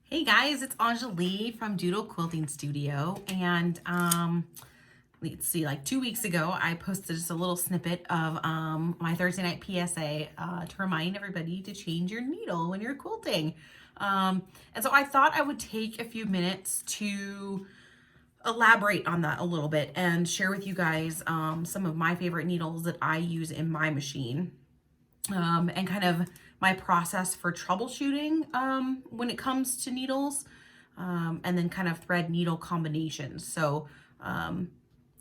Hey guys, it's Anjali from Doodle Quilting Studio, and let's see, like 2 weeks ago, I posted just a little snippet of my Thursday night PSA to remind everybody to change your needle when you're quilting. And so I thought I would take a few minutes to elaborate on that a little bit and share with you guys some of my favorite needles that I use in my machine. And kind of my process for troubleshooting when it comes to needles, and then kind of thread needle combinations. So I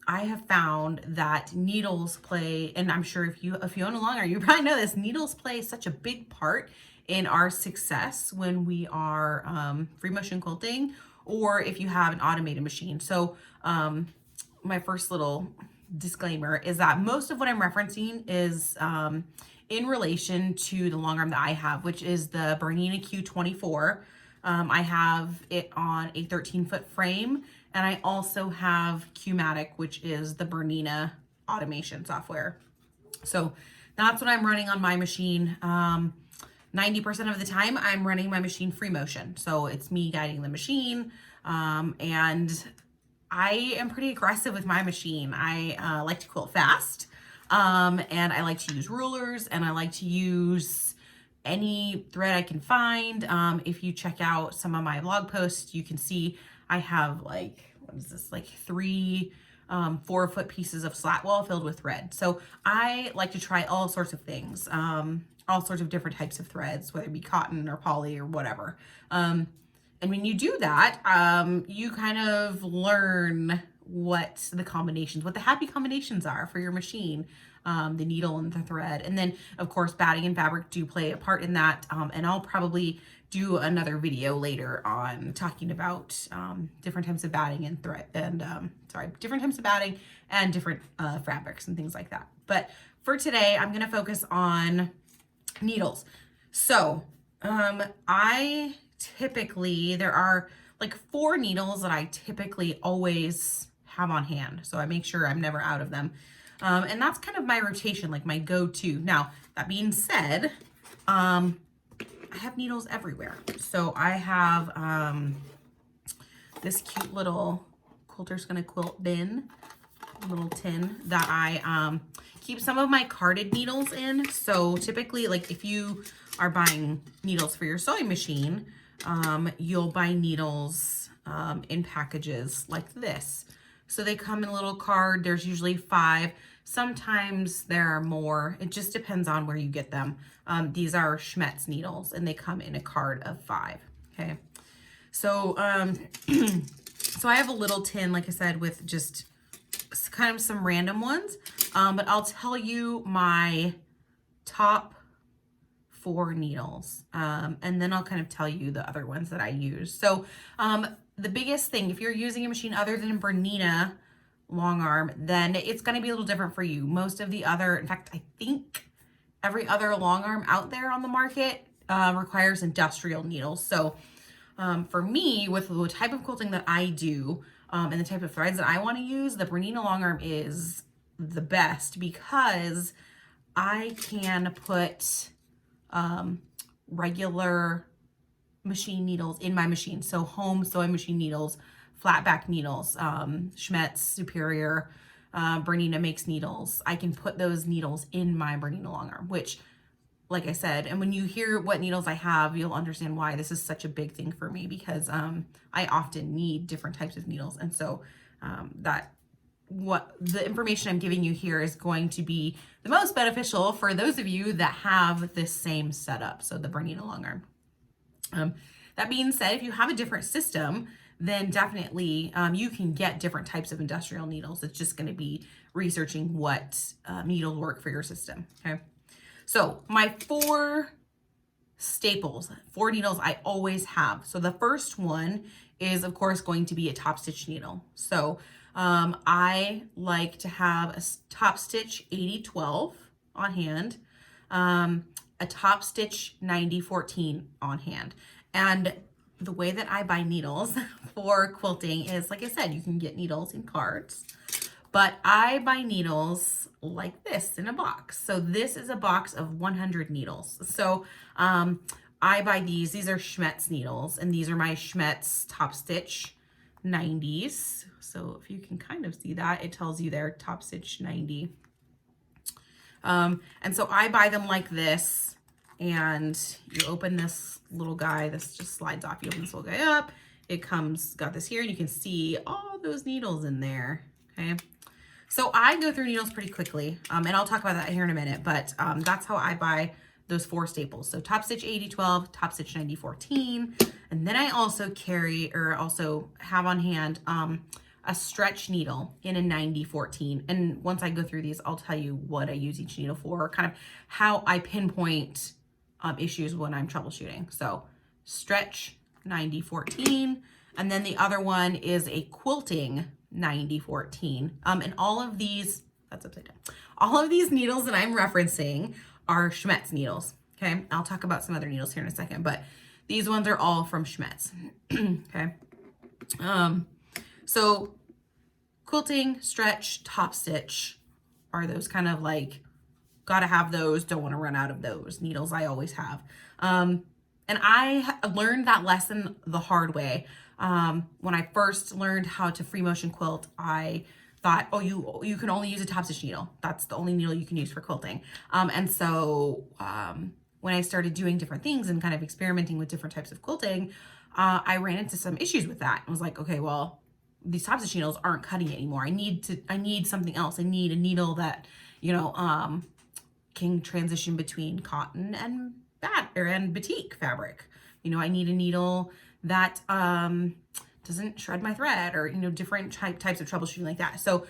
have found that needles play, and I'm sure if you own a Longarm, you probably know this, needles play such a big part in our success when we are free motion quilting, or if you have an automated machine. So my first little disclaimer is that most of what I'm referencing is in relation to the Longarm that I have, which is the Bernina Q24. I have it on a 13-foot frame, and I also have Qmatic, which is the Bernina automation software. So that's what I'm running on my machine. 90% of the time, I'm running my machine free motion. So it's me guiding the machine, and I am pretty aggressive with my machine. I like to quilt fast, and I like to use rulers, and I like to use any thread I can find. If you check out some of my blog posts, you can see I have like, what is this, like 3 4-foot pieces of slat wall filled with thread. So I like to try all sorts of things, all sorts of different types of threads, whether it be cotton or poly or whatever. And when you do that, you kind of learn what the combinations, what the happy combinations are for your machine, the needle and the thread. And then, of course, batting and fabric do play a part in that. And I'll probably do another video later on talking about different types of batting and thread, and different types of batting and different fabrics and things like that. But for today, I'm going to focus on needles. So I typically, there are like 4 needles that I typically always have on hand. So I make sure I'm never out of them. And that's kind of my rotation, like my go-to. Now, that being said, I have needles everywhere. So I have this cute little Quilter's Gonna Quilt bin, little tin that I keep some of my carded needles in. So typically, like if you are buying needles for your sewing machine, you'll buy needles in packages like this. So they come in a little card. There's usually 5. Sometimes there are more. It just depends on where you get them. These are Schmetz needles, and they come in a card of 5. Okay. So, so I have a little tin, like I said, with just kind of some random ones. But I'll tell you my top 4 needles, and then I'll kind of tell you the other ones that I use. So the biggest thing, if you're using a machine other than Bernina Longarm, then it's going to be a little different for you. Most of the other, in fact, I think every other Longarm out there on the market requires industrial needles. So for me, with the type of quilting that I do and the type of threads that I want to use, the Bernina Longarm is the best because I can put regular machine needles in my machine. So home sewing machine needles, flat back needles, Schmetz, Superior, Bernina makes needles. I can put those needles in my Bernina Longarm, which, like I said, and when you hear what needles I have, you'll understand why this is such a big thing for me, because I often need different types of needles. And so what the information I'm giving you here is going to be the most beneficial for those of you that have this same setup. So the Bernina Longarm. That being said, if you have a different system, then definitely you can get different types of industrial needles. It's just going to be researching what needles work for your system. Okay. So my 4 staples, 4 needles I always have. So the first one is, of course, going to be a top stitch needle. So I like to have a top stitch 80-12 on hand, a top stitch 90-14 on hand. And the way that I buy needles for quilting is, like I said, you can get needles in cards, but I buy needles like this in a box. So this is a box of 100 needles. So I buy these. These are Schmetz needles, and these are my Schmetz Top Stitch 90s. So if you can kind of see that, it tells you there Top Stitch 90. And so I buy them like this, and you open this little guy. This just slides off. You open this little guy up. It comes, got this here, and you can see all those needles in there, okay? So I go through needles pretty quickly, and I'll talk about that here in a minute, but that's how I buy those 4 staples. So Top Stitch 8012, Top Stitch 9014, and then I also carry, or also have on hand, a stretch needle in a 9014. And once I go through these, I'll tell you what I use each needle for, kind of how I pinpoint issues when I'm troubleshooting. So stretch 9014, and then the other one is a quilting 9014. And all of these, that's upside down. All of these needles that I'm referencing are Schmetz needles. Okay, I'll talk about some other needles here in a second, but these ones are all from Schmetz. Okay. So quilting, stretch, top stitch are those kind of like, gotta have those, don't want to run out of those needles. I always have. And I learned that lesson the hard way. When I first learned how to free motion quilt, I thought, oh, you can only use a top stitch needle. That's the only needle you can use for quilting. And so when I started doing different things and kind of experimenting with different types of quilting, I ran into some issues with that. I was like, okay, well, these top stitch needles aren't cutting it anymore. I need something else. I need a needle that, you know, can transition between cotton and batik fabric. You know, I need a needle that doesn't shred my thread, or, you know, different types of troubleshooting like that. So,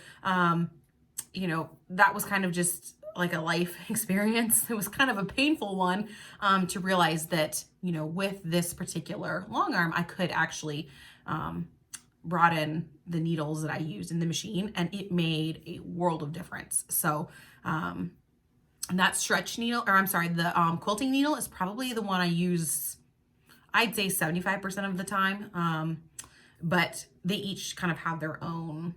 you know, that was kind of just like a life experience. It was kind of a painful one to realize that, you know, with this particular long arm, I could actually broaden the needles that I used in the machine, and it made a world of difference. So, and that stretch needle, or I'm sorry, the quilting needle is probably the one I use, I'd say 75% of the time. But they each kind of have their own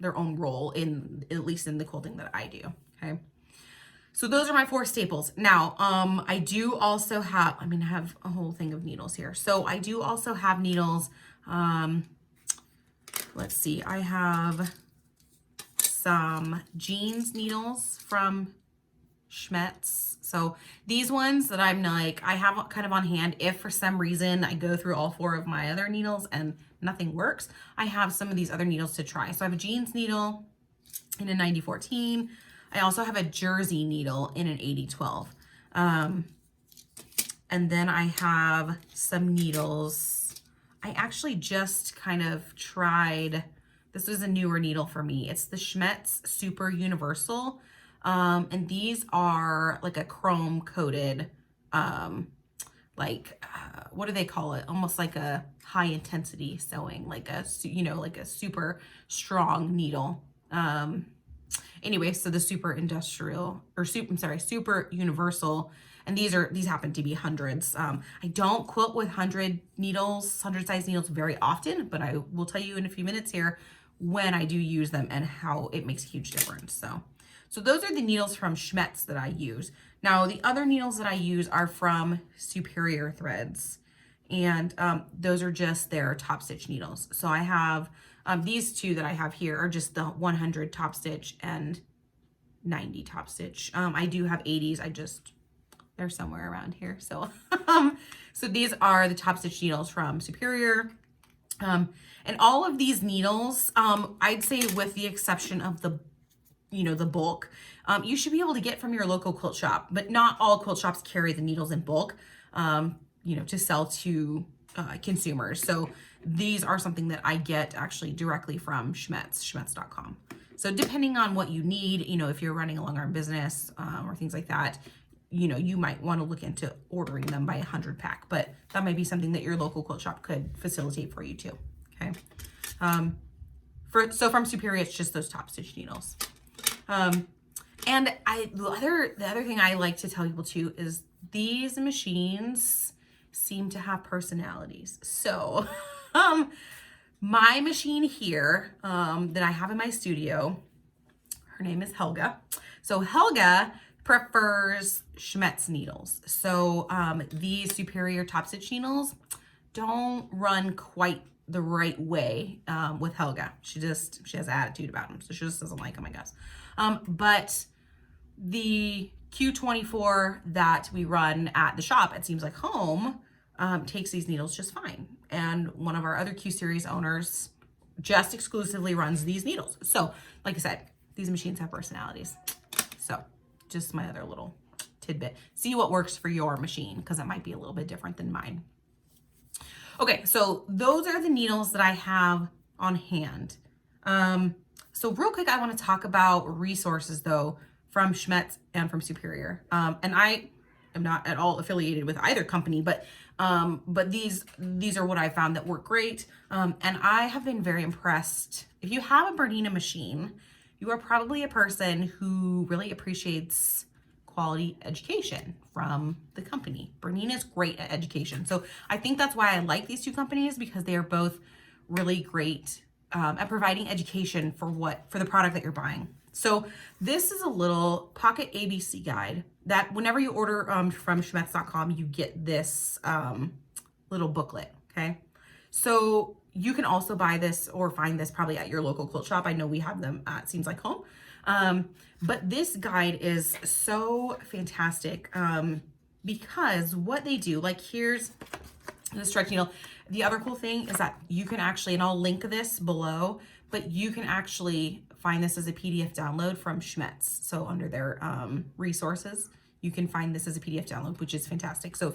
role in, at least in the quilting that I do. Okay. So those are my 4 staples. Now, I do also have, I have a whole thing of needles here. So I do also have needles. Let's see, I have some jeans needles from Schmetz. So these ones that I'm like, I have kind of on hand, if for some reason I go through all 4 of my other needles and nothing works, I have some of these other needles to try. So I have a jeans needle in a 9014. I also have a jersey needle in an 8012. And then I have some needles. I actually just kind of tried, this was a newer needle for me. It's the Schmetz Super Universal. And these are like a chrome coated, what do they call it? Almost like a high intensity sewing, like a, you know, like a super strong needle. Anyway, so the super industrial, or super universal. And these happen to be hundreds. I don't quilt with 100 size needles very often, but I will tell you in a few minutes here when I do use them and how it makes a huge difference. So those are the needles from Schmetz that I use. Now, the other needles that I use are from Superior Threads, and those are just their top stitch needles. So I have these 2 that I have here are just the 100 top stitch and 90 top stitch. I do have 80s. They're somewhere around here. So, so these are the top stitch needles from Superior. And all of these needles, I'd say with the exception of the bulk, you should be able to get from your local quilt shop, but not all quilt shops carry the needles in bulk, to sell to consumers. So these are something that I get actually directly from Schmetz.com. So depending on what you need, if you're running a long arm business or things like that, you might want to look into ordering them by 100 pack, but that might be something that your local quilt shop could facilitate for you too. Okay. So from Superior, it's just those top stitch needles. And the other thing I like to tell people too is these machines seem to have personalities. So, my machine here, that I have in my studio, her name is Helga. So Helga prefers Schmetz needles. So these Superior top stitch needles don't run quite the right way with Helga. She has an attitude about them, so she just doesn't like them, I guess. But the Q24 that we run at the shop, it seems like home, takes these needles just fine. And one of our other Q series owners just exclusively runs these needles. So like I said, these machines have personalities. So just my other little tidbit. See what works for your machine, because it might be a little bit different than mine. Okay, so those are the needles that I have on hand. So real quick, I want to talk about resources though from Schmetz and from Superior. And I am not at all affiliated with either company, but these are what I found that work great. And I have been very impressed. If you have a Bernina machine, you are probably a person who really appreciates quality education from the company. Bernina is great at education. So I think that's why I like these two companies, because they are both really great at providing education for the product that you're buying. So this is a little pocket ABC guide that whenever you order from Schmetz.com, you get this little booklet, okay? So you can also buy this or find this probably at your local quilt shop. I know we have them at Seems Like Home. But this guide is so fantastic because what they do, like here's the stretch needle. The other cool thing is that you can actually, and I'll link this below, but you can actually find this as a PDF download from Schmetz. So under their resources, you can find this as a PDF download, which is fantastic. So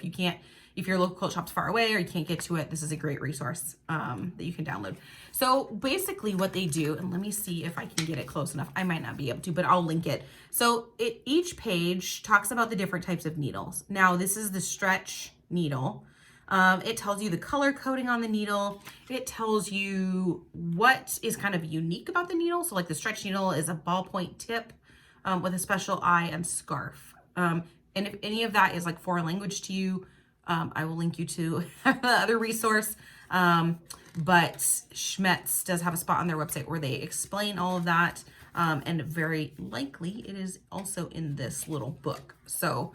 if your local quilt shop's far away or you can't get to it, this is a great resource that you can download. So basically what they do, and let me see if I can get it close enough. I might not be able to, but I'll link it. So each page talks about the different types of needles. Now this is the stretch needle. It tells you the color coding on the needle. It tells you what is kind of unique about the needle. So like the stretch needle is a ballpoint tip with a special eye and scarf. And if any of that is like foreign language to you, I will link you to the other resource. But Schmetz does have a spot on their website where they explain all of that. And very likely it is also in this little book. So,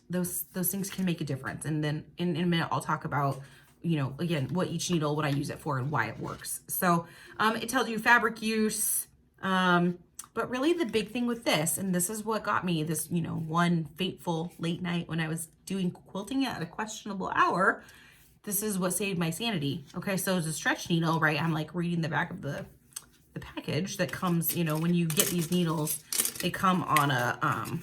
those things can make a difference. And then in a minute, I'll talk about, again, what each needle, what I use it for and why it works. So, it tells you fabric use, but really the big thing with this, and this is what got me this, one fateful late night when I was doing quilting at a questionable hour, this is what saved my sanity. Okay, so it's a stretch needle, right? I'm like reading the back of the package that comes, when you get these needles, they come on a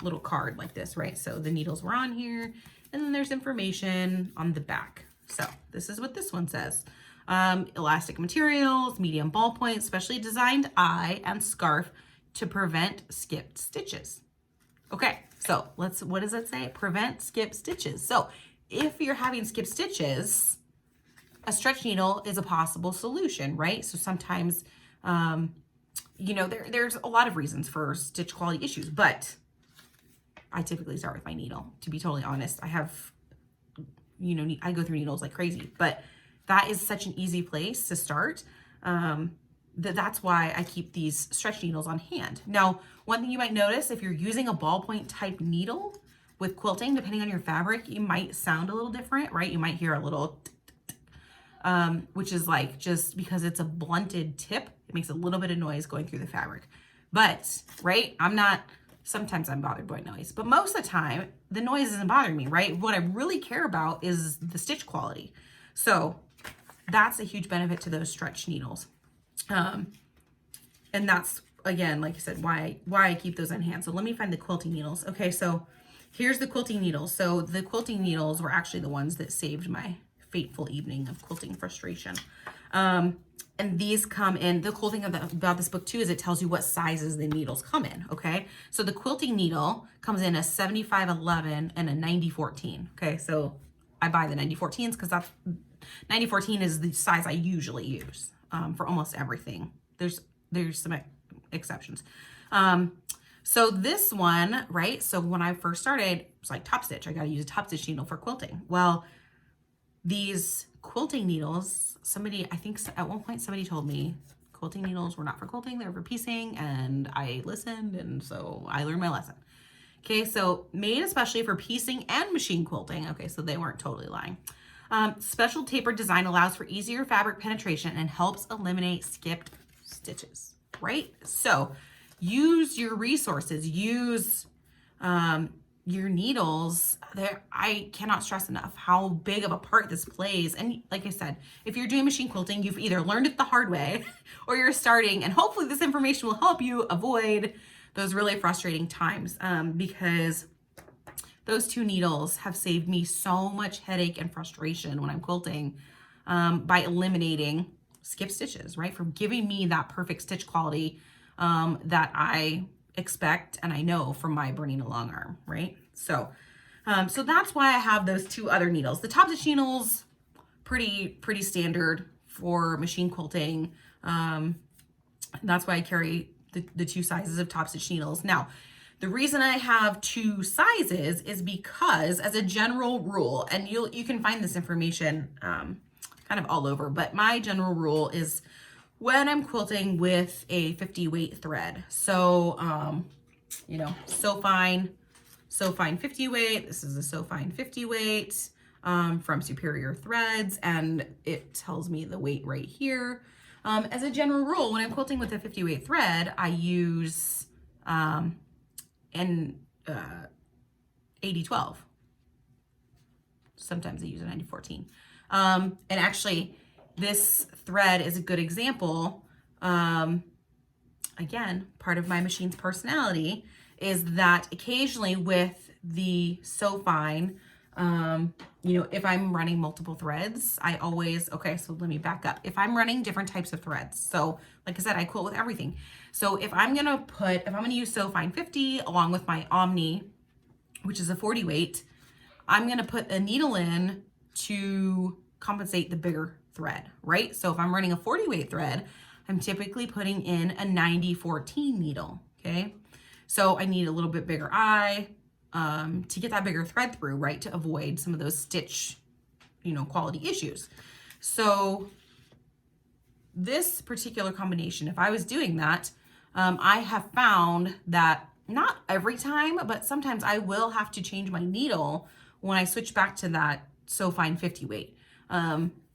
little card like this, right? So the needles were on here, and then there's information on the back. So this is what this one says. Elastic materials, medium ballpoint, specially designed eye and scarf to prevent skipped stitches. Okay, so what does it say? Prevent skipped stitches. So if you're having skipped stitches, a stretch needle is a possible solution, right? So sometimes, there's a lot of reasons for stitch quality issues, but I typically start with my needle. To be totally honest, I have, I go through needles like crazy, but that is such an easy place to start. That's why I keep these stretch needles on hand. Now, one thing you might notice, if you're using a ballpoint type needle with quilting, depending on your fabric, you might sound a little different, right? You might hear a little, which is like just because it's a blunted tip, it makes a little bit of noise going through the fabric. But, right, sometimes I'm bothered by noise, but most of the time, the noise isn't bothering me, right? What I really care about is the stitch quality. So that's a huge benefit to those stretch needles. And that's, again, like I said, why I keep those on hand. So let me find the quilting needles. Okay, so here's the quilting needles. So the quilting needles were actually the ones that saved my fateful evening of quilting frustration. And these come in, the cool thing about this book too is it tells you what sizes the needles come in, okay? So the quilting needle comes in a 7511 and a 9014, okay? So I buy the 9014s because 9014 is the size I usually use for almost everything. There's some exceptions. So this one, right? So when I first started, it was like top stitch. I got to use a top stitch needle for quilting. Well, these quilting needles, I think at one point somebody told me Quilting needles were not for quilting, they were for piecing, and I listened, and so I learned my lesson. Okay, so made especially for piecing and machine quilting. Okay, so they weren't totally lying. Special tapered design allows for easier fabric penetration and helps eliminate skipped stitches, right? So use your resources, use your needles. There, I cannot stress enough how big of a part this plays. And like I said, if you're doing machine quilting, you've either learned it the hard way or you're starting, and hopefully this information will help you avoid those really frustrating times, because those 2 needles have saved me so much headache and frustration when I'm quilting, by eliminating skip stitches, right? From giving me that perfect stitch quality that I expect and I know from my Bernina Longarm, right? So, so that's why I have those 2 other needles. The top stitch needles, pretty standard for machine quilting. That's why I carry the 2 sizes of top stitch needles. Now, the reason I have 2 sizes is because, as a general rule, and you can find this information kind of all over, but my general rule is when I'm quilting with a 50 weight thread. So, you know, so fine 50 weight. This is a so fine 50 weight from Superior Threads, and it tells me the weight right here. As a general rule, when I'm quilting with a 50 weight thread, I use an 80-12. Sometimes I use a 90-14. And actually, this thread is a good example. Again, part of my machine's personality is that occasionally with the so fine, you know, if I'm running multiple threads, I always, okay, so let me back up. If I'm running different types of threads, so like I said, I quilt with everything. So if I'm gonna use so fine 50 along with my Omni, which is a 40 weight, I'm gonna put a needle in to compensate the bigger thread, right? So if I'm running a 40 weight thread, I'm typically putting in a 90-14 needle, okay? So I need a little bit bigger eye to get that bigger thread through, right? To avoid some of those stitch, you know, quality issues. So this particular combination, if I was doing that, I have found that not every time, but sometimes I will have to change my needle when I switch back to that so fine 50 weight.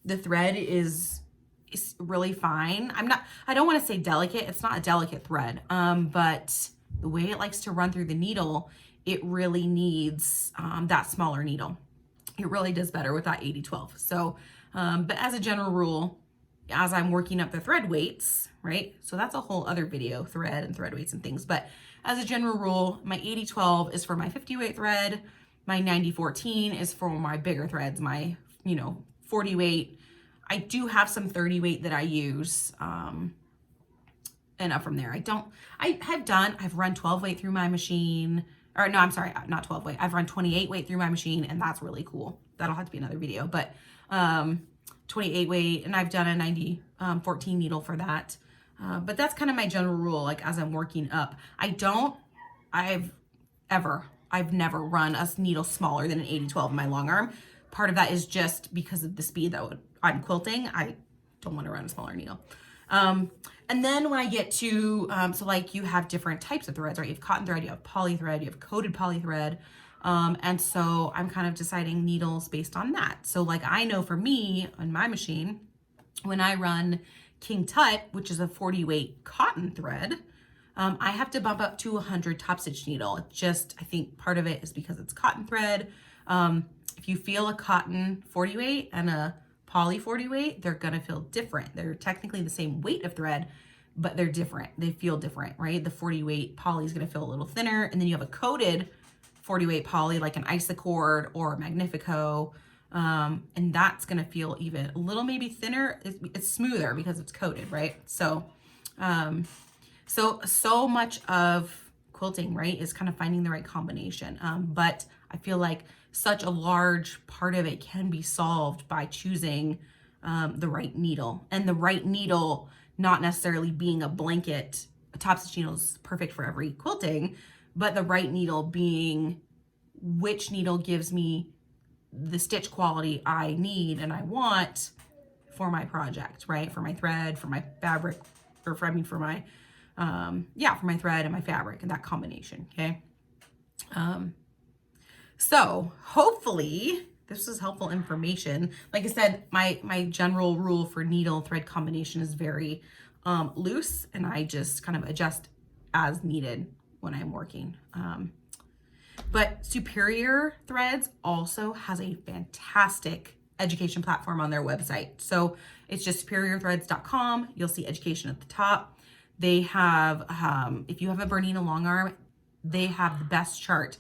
The thread is really fine. I don't want to say delicate. It's not a delicate thread, but the way it likes to run through the needle, it really needs that smaller needle. It really does better with that 80-12. So, but as a general rule, as I'm working up the thread weights, right? So that's a whole other video, thread and thread weights and things. But as a general rule, my 80-12 is for my 50 weight thread. My 90-14 is for my bigger threads, my, you know, 40 weight. I do have some 30 weight that I use, and up from there. I've run 12 weight through my machine, or no, I'm sorry, not 12 weight. I've run 28 weight through my machine, and that's really cool. That'll have to be another video, but 28 weight, and I've done a 90-14 needle for that. But that's kind of my general rule, like as I'm working up. I've never run a needle smaller than an 80-12 in my long arm. Part of that is just because of the speed that I'm quilting. I don't want to run a smaller needle. And then when I get to, so like you have different types of threads, right? You have cotton thread, you have poly thread, you have coated poly thread. And so I'm kind of deciding needles based on that. So like I know for me on my machine, when I run King Tut, which is a 40 weight cotton thread, I have to bump up to 100 top stitch needle. I think part of it is because it's cotton thread. If you feel a cotton 40 weight and a poly 40 weight, they're gonna feel different. They're technically the same weight of thread, but they're different. They feel different, right? The 40 weight poly is gonna feel a little thinner, and then you have a coated 40 weight poly like an Isacord or a Magnifico, and that's gonna feel even a little maybe thinner. It's smoother because it's coated, right? So, so much of quilting, right, is kind of finding the right combination. But I feel like such a large part of it can be solved by choosing the right needle, and the right needle not necessarily being a blanket. A top stitch needle is perfect for every quilting, but the right needle being which needle gives me the stitch quality I need and I want for my project, right? For my thread, for my fabric, or for, I mean, for my, yeah, for my thread and my fabric and that combination. Okay. So hopefully this is helpful information. Like I said, my general rule for needle thread combination is very loose, and I just kind of adjust as needed when I'm working. But Superior Threads also has a fantastic education platform on their website. So it's just superiorthreads.com. You'll see education at the top. They have, if you have a Bernina Longarm, they have the best chart.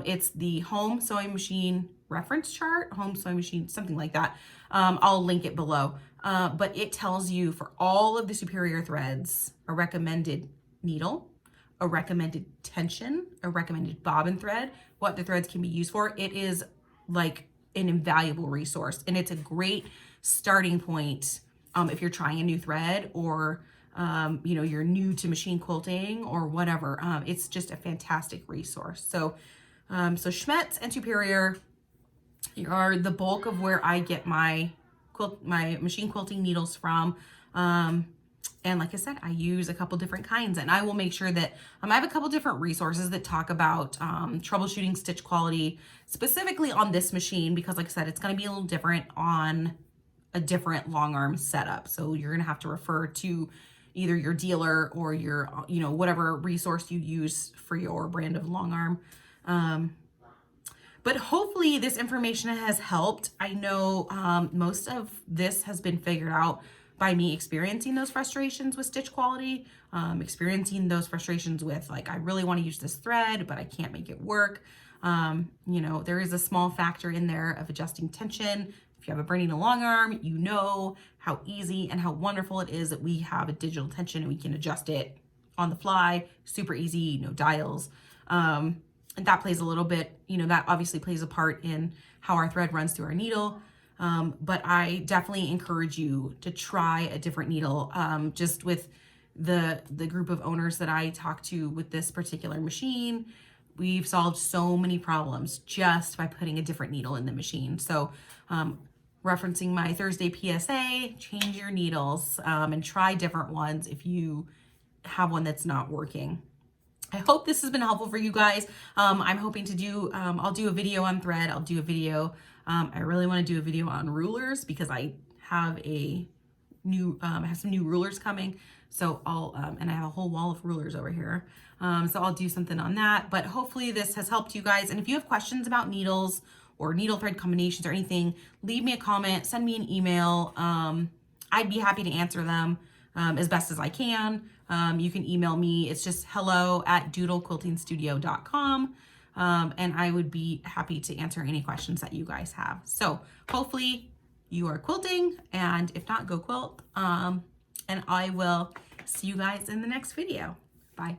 It's the home sewing machine reference chart, home sewing machine, something like that. I'll link it below. But it tells you for all of the Superior threads, a recommended needle, a recommended tension, a recommended bobbin thread, what the threads can be used for. It is like an invaluable resource, and it's a great starting point if you're trying a new thread, or you know, you're new to machine quilting or whatever. It's just a fantastic resource. So so Schmetz and Superior are the bulk of where I get my machine quilting needles from. And like I said, I use a couple different kinds, and I will make sure that I have a couple different resources that talk about troubleshooting stitch quality, specifically on this machine, because like I said, it's going to be a little different on a different long arm setup. So you're going to have to refer to either your dealer or your, you know, whatever resource you use for your brand of long arm. But hopefully this information has helped. I know most of this has been figured out by me experiencing those frustrations with stitch quality, experiencing those frustrations with, like, I really want to use this thread, but I can't make it work. You know, there is a small factor in there of adjusting tension. If you have a Bernina Longarm, you know how easy and how wonderful it is that we have a digital tension and we can adjust it on the fly, super easy, no dials. And that plays a little bit, you know, that obviously plays a part in how our thread runs through our needle. But I definitely encourage you to try a different needle. Just with the group of owners that I talk to with this particular machine, we've solved so many problems just by putting a different needle in the machine. So referencing my Thursday PSA, change your needles and try different ones if you have one that's not working. I hope this has been helpful for you guys. I'm hoping to do, I'll do a video on thread. I'll do a video. I really want to do a video on rulers because I have a new, I have some new rulers coming. So I'll, and I have a whole wall of rulers over here. So I'll do something on that, but hopefully this has helped you guys. And if you have questions about needles or needle thread combinations or anything, leave me a comment, send me an email. I'd be happy to answer them as best as I can. You can email me. It's just hello@doodlequiltingstudio.com. And I would be happy to answer any questions that you guys have. So hopefully you are quilting, and if not, go quilt. And I will see you guys in the next video. Bye.